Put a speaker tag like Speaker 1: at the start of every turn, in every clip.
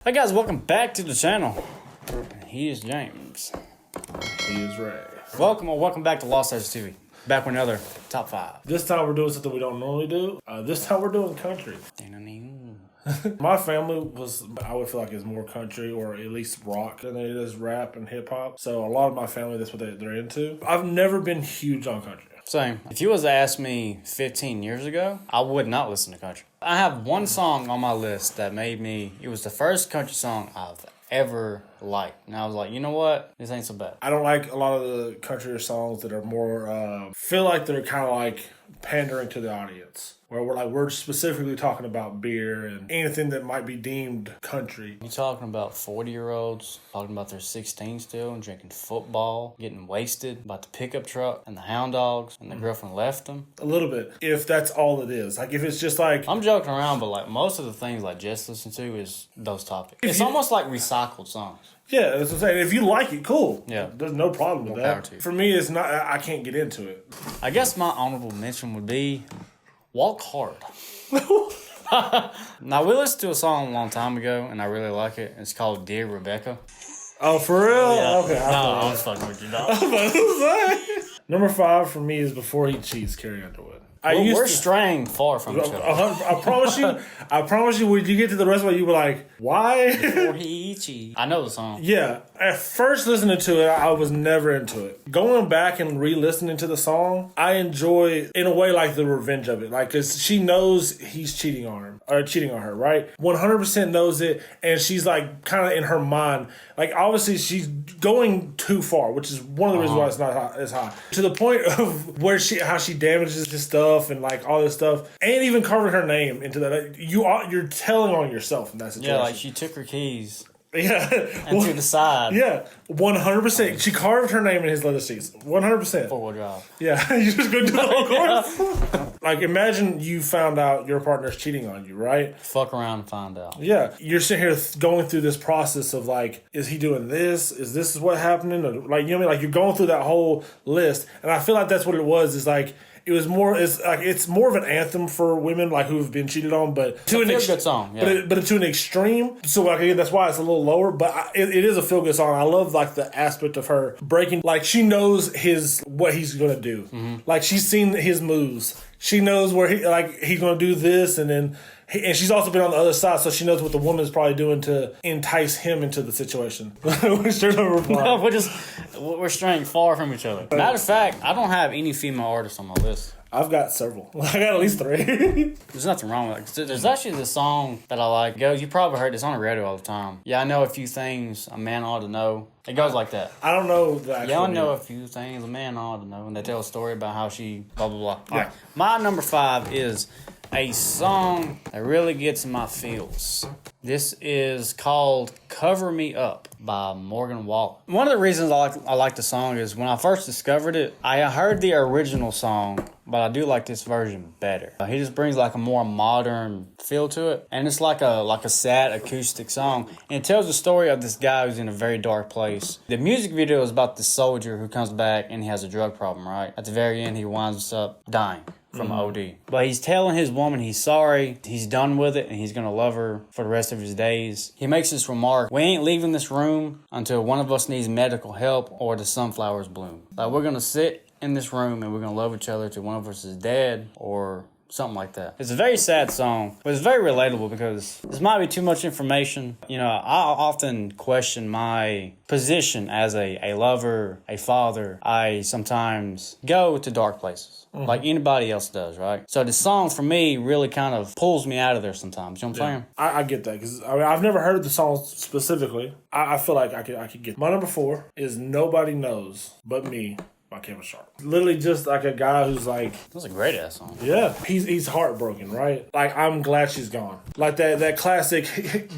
Speaker 1: Hey guys, welcome back to the channel. He is James.
Speaker 2: He is Ray.
Speaker 1: Welcome back to Lostlegendstv. Back with another top 5.
Speaker 2: This time we're doing something we don't normally do. This time we're doing country. My family was, I would feel like, is more country or at least rock than it is rap and hip hop. So a lot of my family, that's what they're into. I've never been huge on country.
Speaker 1: Same. If you was to ask me 15 years ago, I would not listen to country. I have one song on my list that made me, it was the first country song I've ever liked. And I was like, you know what? This ain't so bad.
Speaker 2: I don't like a lot of the country songs that are more, feel like they're kind of like pandering to the audience. Where we're specifically talking about beer and anything that might be deemed country.
Speaker 1: You talking about 40-year-olds talking about their 16 still and drinking football, getting wasted about the pickup truck and the hound dogs and the girlfriend left them?
Speaker 2: A little bit, if that's all it is. Like if it's just like...
Speaker 1: I'm joking around, but like most of the things I just listen to is those topics. It's almost like recycled songs.
Speaker 2: Yeah, that's what I'm saying. If you like it, cool.
Speaker 1: Yeah.
Speaker 2: There's no problem with that. For me, it's not... I can't get into it.
Speaker 1: I guess my honorable mention would be Walk Hard. Now, we listened to a song a long time ago, and I really like it. It's called Dear Rebecca.
Speaker 2: Oh, for real?
Speaker 1: Yeah.
Speaker 2: Okay.
Speaker 1: I'm fucking with you, dog.
Speaker 2: Number 5 for me is Before He Cheats, Carrie Underwood.
Speaker 1: We're straying far from each other.
Speaker 2: I promise you, when you get to the rest of it, you were like, why?
Speaker 1: Before he cheats. I know the song.
Speaker 2: Yeah. At first listening to it, I was never into it. Going back and re-listening to the song, I enjoy, in a way, like the revenge of it. Like, because she knows he's cheating on her, right? 100% knows it, and she's like, kind of in her mind, like, obviously she's going too far, which is one of the reasons why it's not as high. To the point of how she damages his stuff and like all this stuff, and even carving her name into that. You're telling on yourself in that situation.
Speaker 1: Yeah, like she took her keys.
Speaker 2: Yeah.
Speaker 1: And to the side.
Speaker 2: Yeah. 100%. She carved her name in his leather seats. 100%.
Speaker 1: 4-wheel drive.
Speaker 2: Yeah. You just go do the whole course. Like, imagine you found out your partner's cheating on you, right?
Speaker 1: Fuck around and find out.
Speaker 2: Yeah. You're sitting here going through this process of like, is he doing this? Is this what happening? Or, like, you know what I mean? Like, you're going through that whole list. And I feel like that's what it was, is like, it's more of an anthem for women like who've been cheated on, but to
Speaker 1: a good song, yeah.
Speaker 2: but to an extreme. So like again, that's why it's a little lower. But it is a feel good song. I love like the aspect of her breaking. Like she knows what he's gonna do. Mm-hmm. Like she's seen his moves. She knows where he's gonna do this, and then. And she's also been on the other side, so she knows what the woman's probably doing to entice him into the situation. We're
Speaker 1: straying far from each other. Matter of fact, I don't have any female artists on my list.
Speaker 2: I've got several. I got at least 3.
Speaker 1: There's nothing wrong with it. There's actually this song that I like. You probably heard this on the radio all the time. Yeah, I know a few things a man ought to know. It goes like that.
Speaker 2: I don't know that.
Speaker 1: Yeah, I know a few things a man ought to know. And they tell a story about how she blah, blah, blah.
Speaker 2: Yeah.
Speaker 1: Right. My number 5 is a song that really gets in my feels. This is called Cover Me Up by Morgan Wallen. One of the reasons I like the song is when I first discovered it, I heard the original song, but I do like this version better. He just brings like a more modern feel to it, and it's like a sad acoustic song. And it tells the story of this guy who's in a very dark place. The music video is about this soldier who comes back and he has a drug problem, right? At the very end, he winds up dying from OD. But he's telling his woman he's sorry, he's done with it, and he's gonna love her for the rest of his days. He makes this remark: we ain't leaving this room until one of us needs medical help or the sunflowers bloom. Like, we're gonna sit in this room and we're gonna love each other till one of us is dead or something like that. It's a very sad song, but it's very relatable because this might be too much information. You know, I often question my position as a lover, a father. I sometimes go to dark places. Like anybody else does, right? So the song for me really kind of pulls me out of there sometimes. You know what I'm saying?
Speaker 2: I get that because I've never heard the song specifically. I feel like I could get. My number 4 is Nobody Knows But Me by Kevin Sharp. Literally just like a guy who's like...
Speaker 1: That's a great ass song.
Speaker 2: Yeah. He's heartbroken, right? Like, I'm glad she's gone. Like that classic,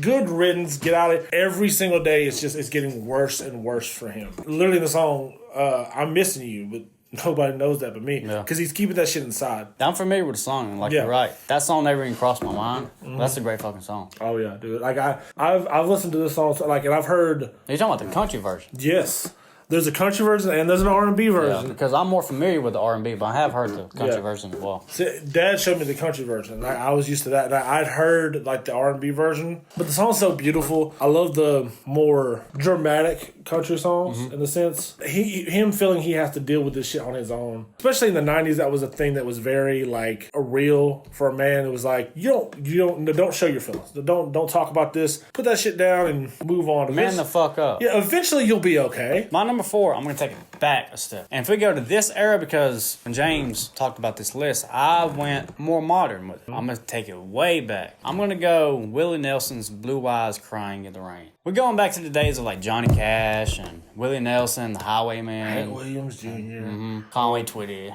Speaker 2: good riddance, get out of it. Every single day, it's getting worse and worse for him. Literally in the song, I'm missing you, but nobody knows that but me. Because he's keeping that shit inside.
Speaker 1: I'm familiar with the song, and you're right. That song never even crossed my mind. That's a great fucking song.
Speaker 2: Oh yeah, dude. Like I've listened to this song, like, and I've heard...
Speaker 1: You're talking about the country version.
Speaker 2: Yes. There's a country version and there's an R&B version.
Speaker 1: Yeah, because I'm more familiar with the R&B, but I have heard the country version as well.
Speaker 2: See, Dad showed me the country version. I was used to that. And I'd heard like the R&B version, but the song's so beautiful. I love the more dramatic country songs in the sense him feeling he has to deal with this shit on his own. Especially in the 90s, that was a thing that was very like a real for a man. It was like you don't show your feelings. Don't talk about this. Put that shit down and move on.
Speaker 1: Man the fuck up.
Speaker 2: Yeah, eventually you'll be okay.
Speaker 1: My number 4, I'm going to take it back a step. And if we go to this era, because when James talked about this list, I went more modern with it. I'm going to take it way back. I'm going to go Willie Nelson's Blue Eyes Crying in the Rain. We're going back to the days of like Johnny Cash and Willie Nelson, the Highwayman.
Speaker 2: Hank Williams Jr.
Speaker 1: Conway Twitty.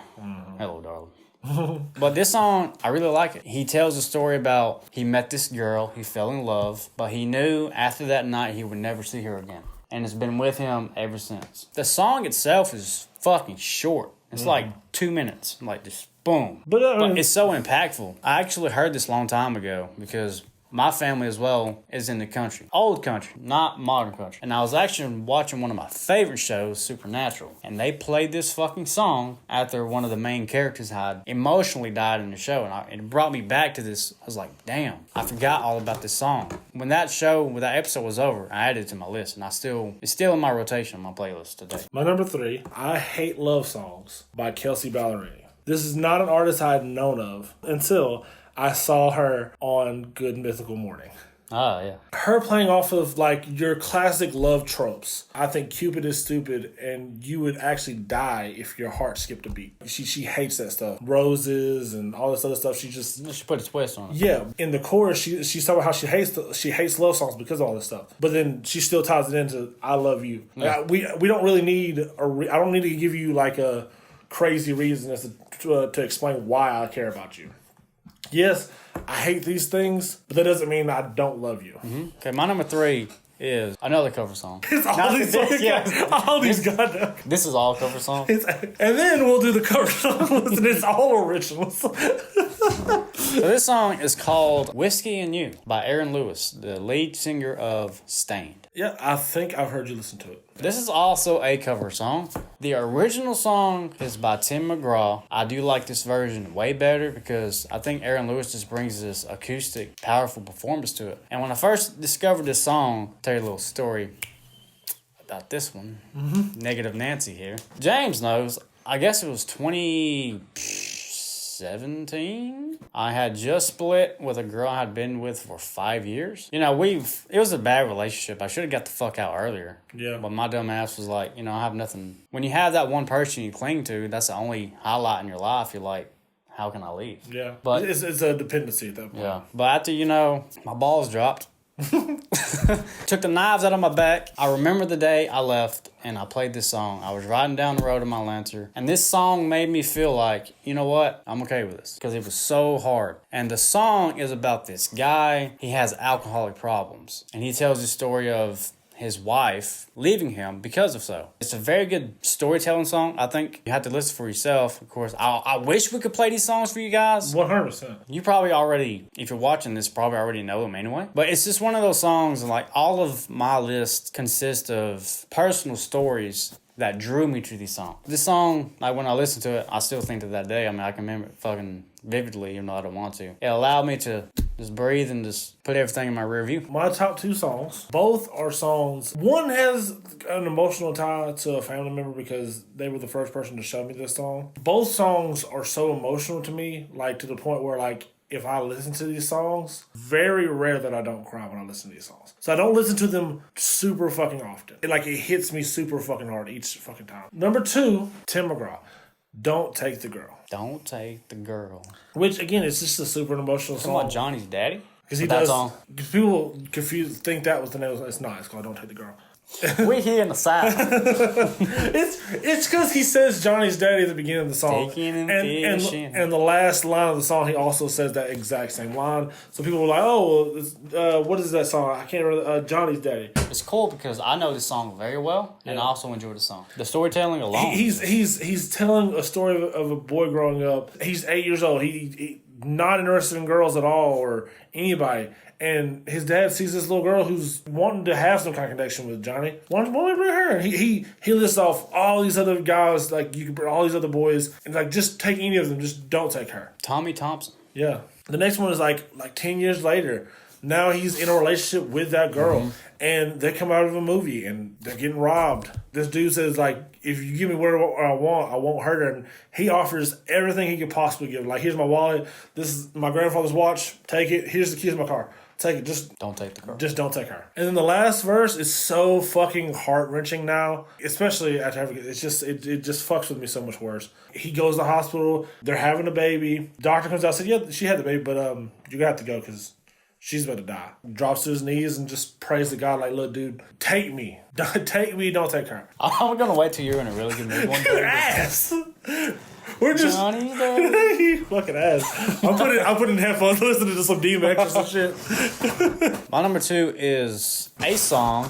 Speaker 1: Hello, darling. But this song, I really like it. He tells a story about he met this girl, he fell in love, but he knew after that night he would never see her again. And it's been with him ever since. The song itself is fucking short. It's like 2 minutes. Like just boom. But it's so impactful. I actually heard this a long time ago because my family as well is in the country. Old country, not modern country. And I was actually watching one of my favorite shows, Supernatural. And they played this fucking song after one of the main characters had emotionally died in the show. And it brought me back to this. I was like, damn, I forgot all about this song. When that episode was over, I added it to my list. And it's still in my rotation on my playlist today.
Speaker 2: My number 3, I Hate Love Songs by Kelsey Ballerini. This is not an artist I had known of until I saw her on Good Mythical Morning.
Speaker 1: Oh, yeah.
Speaker 2: Her playing off of, like, your classic love tropes. I think Cupid is stupid, and you would actually die if your heart skipped a beat. She hates that stuff. Roses and all this other stuff. She
Speaker 1: put a twist on it.
Speaker 2: Yeah. In the chorus, she's talking about how she hates love songs because of all this stuff. But then she still ties it into I love you. Yeah. Like, we don't really need I don't need to give you, like, a crazy reason as to explain why I care about you. Yes, I hate these things, but that doesn't mean I don't love you.
Speaker 1: Okay, my number 3 is another cover song.
Speaker 2: It's all these goddamn.
Speaker 1: This is all cover songs.
Speaker 2: And then we'll do the cover song list, and it's all originals.
Speaker 1: So this song is called Whiskey and You by Aaron Lewis, the lead singer of Stained.
Speaker 2: Yeah, I think I've heard you listen to it.
Speaker 1: This is also a cover song. The original song is by Tim McGraw. I do like this version way better because I think Aaron Lewis just brings this acoustic, powerful performance to it. And when I first discovered this song, I'll tell you a little story about this one. Negative Nancy here. James knows, I guess it was 2017. I had just split with a girl I had been with for 5 years. You know, it was a bad relationship. I should have got the fuck out earlier.
Speaker 2: Yeah.
Speaker 1: But my dumb ass was like, I have nothing. When you have that one person you cling to, that's the only highlight in your life. You're like, how can I leave?
Speaker 2: Yeah.
Speaker 1: But
Speaker 2: it's a dependency at that point.
Speaker 1: Yeah. But after, my balls dropped. Took the knives out of my back. I remember the day I left and I played this song. I was riding down the road in my Lancer, and this song made me feel like, you know what? I'm okay with this because it was so hard. And the song is about this guy. He has alcoholic problems, and he tells the story of his wife leaving him because of so. It's a very good storytelling song. I think you have to listen for yourself. Of course, I wish we could play these songs for you guys.
Speaker 2: 100%.
Speaker 1: You probably already, if you're watching this, probably already know them anyway. But it's just one of those songs, and like all of my list consists of personal stories that drew me to these songs. This song, like when I listen to it, I still think of that day. I mean, I can remember it fucking vividly, even though I don't want to. It allowed me to just breathe and just put everything in my rear view.
Speaker 2: My top 2 songs, both are songs. One has an emotional tie to a family member because they were the first person to show me this song. Both songs are so emotional to me, like to the point where like if I listen to these songs, very rare that I don't cry when I listen to these songs. So I don't listen to them super fucking often. It hits me super fucking hard each fucking time. Number 2, Tim McGraw. Don't Take the Girl.
Speaker 1: Don't Take the Girl.
Speaker 2: Which, again, it's just a super emotional song.
Speaker 1: Talking about Johnny's daddy?
Speaker 2: Because he does. Because people think that was the name. It's not. It's called Don't Take the Girl.
Speaker 1: We here in the South.
Speaker 2: It's because he says Johnny's daddy at the beginning of the song. And the last line of the song, he also says that exact same line. So people were like, oh, what is that song? I can't remember. Johnny's daddy.
Speaker 1: It's cool because I know this song very well, and I also enjoy the song. The storytelling alone.
Speaker 2: He's telling a story of a boy growing up. He's 8 years old. He not interested in girls at all or anybody. And his dad sees this little girl who's wanting to have some kind of connection with Johnny. Why don't we bring her? He lists off all these other guys, like you can bring all these other boys, and like just take any of them, just don't take her.
Speaker 1: Tommy Thompson.
Speaker 2: Yeah. The next one is like 10 years later. Now he's in a relationship with that girl, and they come out of a movie, and they're getting robbed. This dude says, like, if you give me whatever I won't hurt her. And he offers everything he could possibly give. Like, here's my wallet. This is my grandfather's watch. Take it. Here's the keys to my car. Take it. Just
Speaker 1: don't take the girl.
Speaker 2: Just don't take her. And then the last verse is so fucking heart-wrenching now, especially after having it just fucks with me so much worse. He goes to the hospital. They're having a baby. Doctor comes out and said, yeah, she had the baby, but you're gonna have to go because she's about to die. Drops to his knees and just prays to God like, look, dude, take me. Take me, don't take her.
Speaker 1: I'm going to wait till you're in a really good mood one day.
Speaker 2: Ass! We're just...
Speaker 1: Johnny, you
Speaker 2: fucking ass. I'm putting headphones listening to some DMX or some shit.
Speaker 1: My number 2 is a song.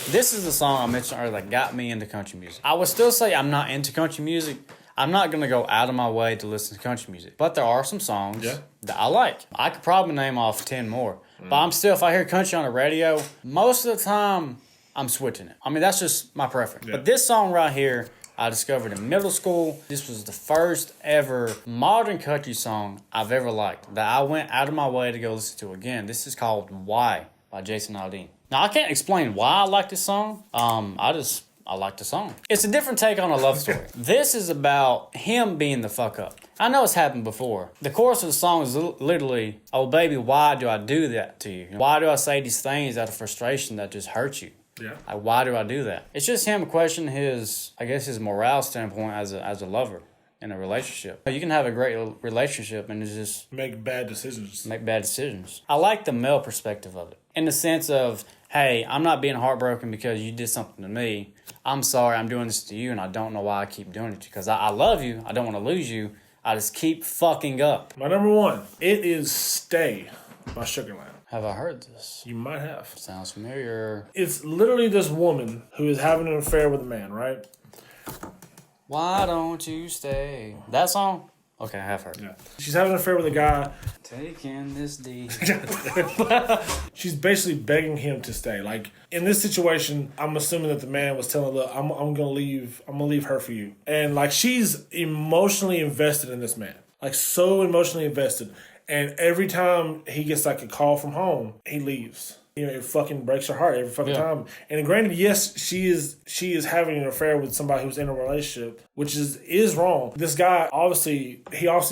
Speaker 1: This is the song I mentioned earlier that got me into country music. I would still say I'm not into country music. I'm not going to go out of my way to listen to country music. But there are some songs that I like. I could probably name off 10 more. But I'm still, if I hear country on the radio, most of the time, I'm switching it. I mean, that's just my preference. Yeah. But this song right here, I discovered in middle school. This was the first ever modern country song I've ever liked that I went out of my way to go listen to again. This is called Why by Jason Aldean. Now, I can't explain why I like this song. I like the song. It's a different take on a love story. This is about him being the fuck up. I know it's happened before. The chorus of the song is literally, oh baby, why do I do that to you? Why do I say these things out of frustration that just hurt you?
Speaker 2: Yeah.
Speaker 1: Like, why do I do that? It's just him questioning his morale standpoint as a lover in a relationship. You can have a great relationship and just
Speaker 2: make bad decisions.
Speaker 1: I like the male perspective of it. In the sense of, hey, I'm not being heartbroken because you did something to me. I'm sorry, I'm doing this to you, and I don't know why I keep doing it to you. Because I love you. I don't want to lose you. I just keep fucking up.
Speaker 2: My number 1, it is Stay by Sugarland.
Speaker 1: Have I heard this?
Speaker 2: You might have.
Speaker 1: Sounds familiar.
Speaker 2: It's literally this woman who is having an affair with a man, right?
Speaker 1: Why don't you stay? That song? Okay, I have heard.
Speaker 2: Yeah. She's having an affair with a guy.
Speaker 1: Taking this deed.
Speaker 2: She's basically begging him to stay. Like, in this situation, I'm assuming that the man was telling her, look, I'm gonna leave her for you. And like, she's emotionally invested in this man. Like, so emotionally invested. And every time he gets like a call from home, he leaves. You know, it fucking breaks her heart every fucking time. And granted, yes, she is having an affair with somebody who's in a relationship, which is wrong. This guy, obviously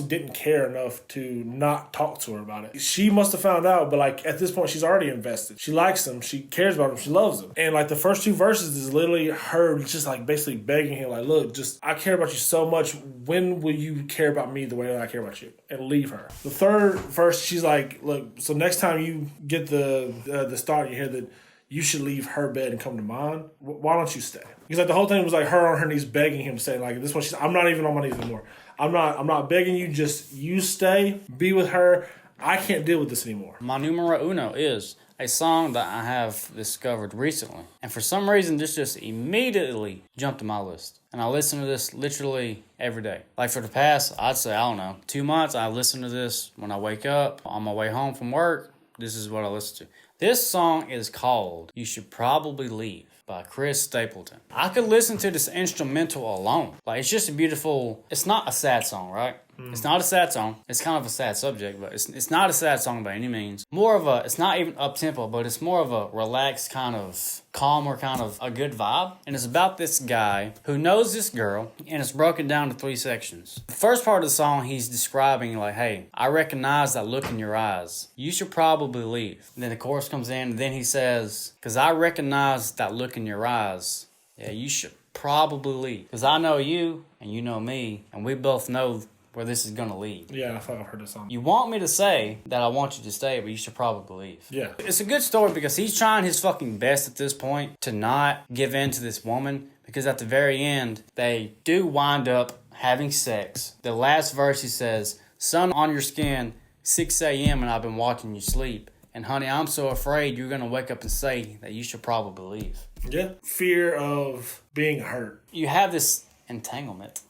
Speaker 2: didn't care enough to not talk to her about it. She must have found out, but like at this point, she's already invested. She likes him. She cares about him. She loves him. And like the first 2 verses is literally her just like basically begging him, like, look, just I care about you so much. When will you care about me the way that I care about you? And leave her. The third verse, she's like, look, so next time you get the start, you hear that you should leave her bed and come to mine. Why don't you stay? Because like the whole thing was like her on her knees begging him to stay. Like this one, I'm not even on my knees anymore. I'm not begging you. Just you stay, be with her. I can't deal with this anymore.
Speaker 1: My numero uno is a song that I have discovered recently, and for some reason, this just immediately jumped to my list. And I listen to this literally every day. Like for the past, I'd say, I don't know, 2 months, I listen to this when I wake up, on my way home from work. This is what I listen to. This song is called You Should Probably Leave by Chris Stapleton. I could listen to this instrumental alone. Like, it's just a beautiful... It's not a sad song, right? It's not a sad song. It's kind of a sad subject, but it's not a sad song by any means. More of a... It's not even up-tempo, but it's more of a relaxed kind of calmer kind of a good vibe. And it's about this guy who knows this girl, and it's broken down to 3 sections. The first part of the song, he's describing like, hey, I recognize that look in your eyes. You should probably leave. And then the chorus comes in, and then he says, because I recognize that look in your eyes. Yeah, you should probably leave. Because I know you, and you know me, and we both know where this is going to lead.
Speaker 2: Yeah, I thought I heard this song.
Speaker 1: You want me to say that I want you to stay, but you should probably leave.
Speaker 2: Yeah.
Speaker 1: It's a good story because he's trying his fucking best at this point to not give in to this woman, because at the very end, they do wind up having sex. The last verse, he says, sun on your skin, 6 a.m. and I've been watching you sleep. And honey, I'm so afraid you're going to wake up and say that you should probably leave.
Speaker 2: Yeah. Fear of being hurt.
Speaker 1: You have this entanglement.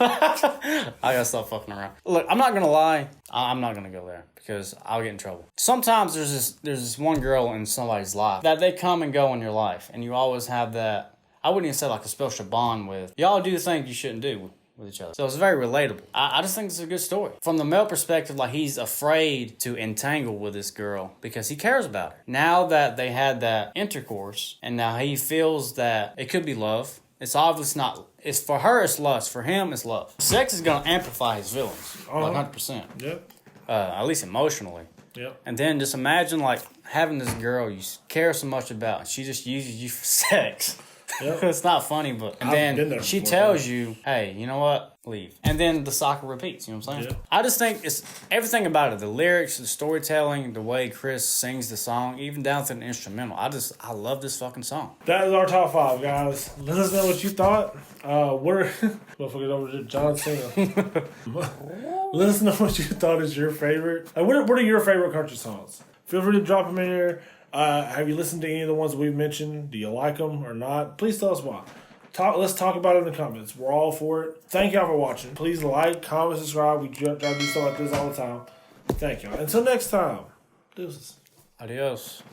Speaker 1: I gotta stop fucking around. Look, I'm not gonna lie. I'm not gonna go there because I'll get in trouble. Sometimes there's this one girl in somebody's life that they come and go in your life, and you always have that. I wouldn't even say like a special bond with. Y'all do things you shouldn't do with each other. So it's very relatable. I just think it's a good story. From the male perspective, like he's afraid to entangle with this girl because he cares about her. Now that they had that intercourse, and now he feels that it could be love. It's obviously not. It's for her, it's lust. For him, it's love. Sex is gonna amplify his feelings, like 100%.
Speaker 2: Yep.
Speaker 1: At least emotionally.
Speaker 2: Yep.
Speaker 1: And then just imagine like having this girl you care so much about, and she just uses you for sex. Yep. It's not funny, but and then she tells you, "Hey, you know what? Leave." And then the cycle repeats. You know what I'm saying?
Speaker 2: Yep.
Speaker 1: I just think it's everything about it: the lyrics, the storytelling, the way Chris sings the song, even down to the instrumental. I love this fucking song.
Speaker 2: That is our top 5, guys. Let us know what you thought. We're motherfuckers over to John Cena. Let us know what you thought is your favorite. What are your favorite country songs? Feel free to drop them in here. Have you listened to any of the ones we've mentioned? Do you like them or not? Please tell us why. Let's talk about it in the comments. We're all for it. Thank y'all for watching. Please like, comment, subscribe. We try to do stuff like this all the time. Thank y'all. Until next time. Deuces.
Speaker 1: Adios.